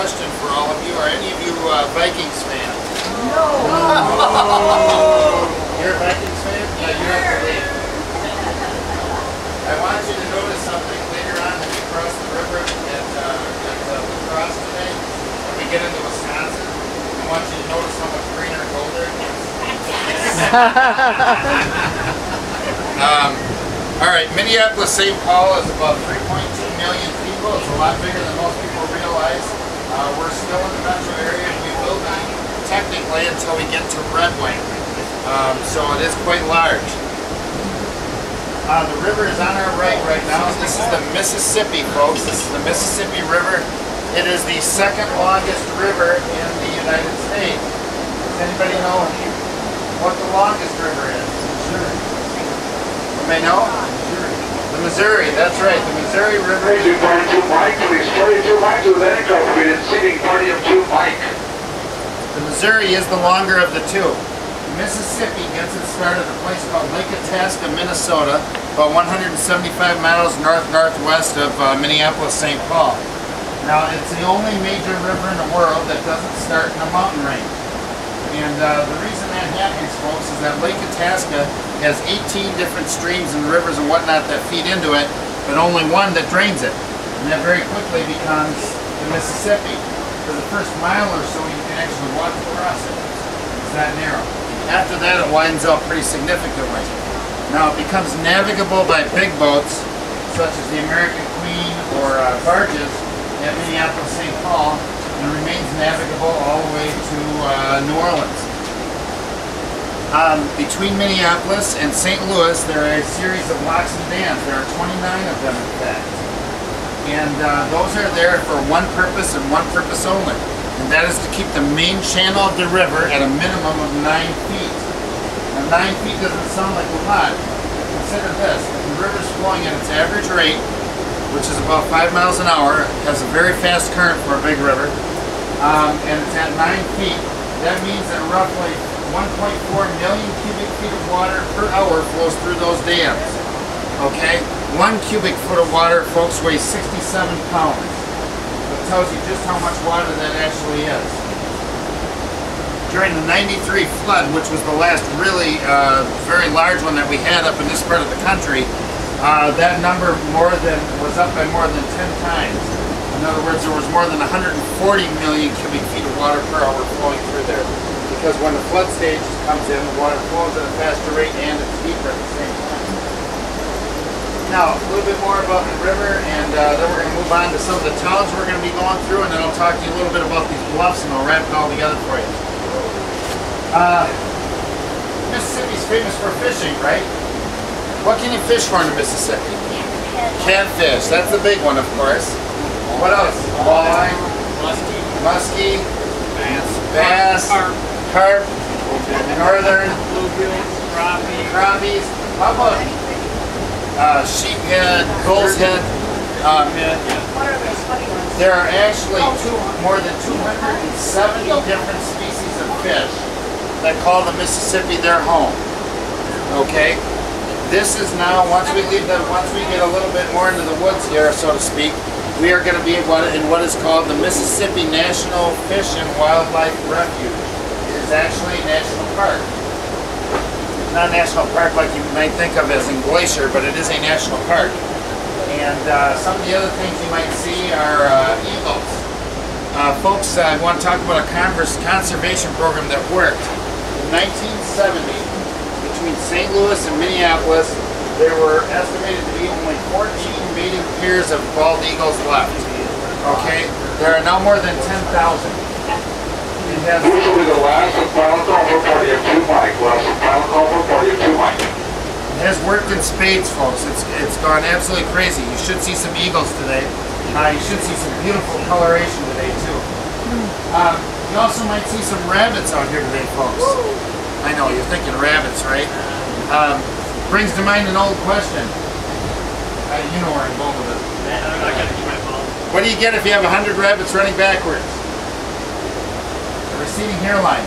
question for all of you. Are any of you Vikings fans? No. You're a Vikings fan? Yeah, you have to leave. I want you to notice something later on as you cross the river at LaCrosse today. When we get into Wisconsin, I want you to notice how much greener and golder it is. All right, Minneapolis-St. Paul is about 3.2 million people. It's a lot bigger than most people realize. We're still in the metro area. We will be technically until we get to Red Wing. So it is quite large. The river is on our right now. This is the Mississippi, folks. This is the Mississippi River. It is the second longest river in the United States. Does anybody know what the longest river is? Anybody know? The Missouri, that's right. The Missouri River. 42 Mike, please. 42 Mike to the incorporated seating party of 2 Mike. The Missouri is the longer of the two. Mississippi gets its start at a place called Lake Itasca, Minnesota, about 175 miles northwest of Minneapolis-St. Paul. Now, it's the only major river in the world that doesn't start in a mountain range. And the reason that happens, folks, is that Lake Itasca has 18 different streams and rivers and whatnot that feed into it, but only one that drains it. And that very quickly becomes the Mississippi. For the first mile or so, you can actually walk across it. It's that narrow. After that, it widens out pretty significantly. Now, it becomes navigable by big boats, such as the American Queen or barges at Minneapolis-St. Paul, and remains navigable all the way to New Orleans. Between Minneapolis and St. Louis, there are a series of locks and dams. There are 29 of them, in fact. And those are there for one purpose and one purpose only. And that is to keep the main channel of the river at a minimum of 9 feet. Now 9 feet doesn't sound like a lot. Consider this, if the river's flowing at its average rate, which is about 5 miles an hour, has a very fast current for a big river, and it's at 9 feet, that means that roughly 1.4 million cubic feet of water per hour flows through those dams. Okay? 1 cubic foot of water, folks, weighs 67 pounds. It tells you just how much water that actually is. During the '93 flood, which was the last really very large one that we had up in this part of the country, that number was up by more than 10 times. In other words, there was more than 140 million cubic feet of water per hour flowing through there. Because when the flood stage comes in, the water flows at a faster rate and it's deeper at the same time. Now, a little bit more about the river, and then we're going to move on to some of the towns we're going to be going through, and then I'll talk to you a little bit about these bluffs, and I'll wrap it all together for you. Mississippi's famous for fishing, right? What can you fish for in the Mississippi? Catfish. That's the big one, of course. What else? Walleye, muskie, bass, carp, northern, Bluegills, crappies. How about sheephead, bull's head? There are actually more than 270 different species of fish that call the Mississippi their home. Okay? This is now, once we get a little bit more into the woods here, so to speak, we are going to be in what is called the Mississippi National Fish and Wildlife Refuge. It is actually a national park. It's not a national park like you might think of as in Glacier, but it is a national park. And some of the other things you might see are eagles. Folks, I want to talk about a conservation program that worked. In 1970, between St. Louis and Minneapolis, there were estimated to be only 14 mating pairs of bald eagles left. Okay? There are now more than 10,000. It has... This will be the last and final call for party of 2 Mike. Last and final call for party of 2 Mike. It has worked in spades, folks. It's gone absolutely crazy. You should see some eagles today. You should see some beautiful coloration today, too. You also might see some rabbits out here today, folks. I know, you're thinking rabbits, right? Brings to mind an old question. You know where I'm going with it. What do you get if you have 100 rabbits running backwards? A receding hairline.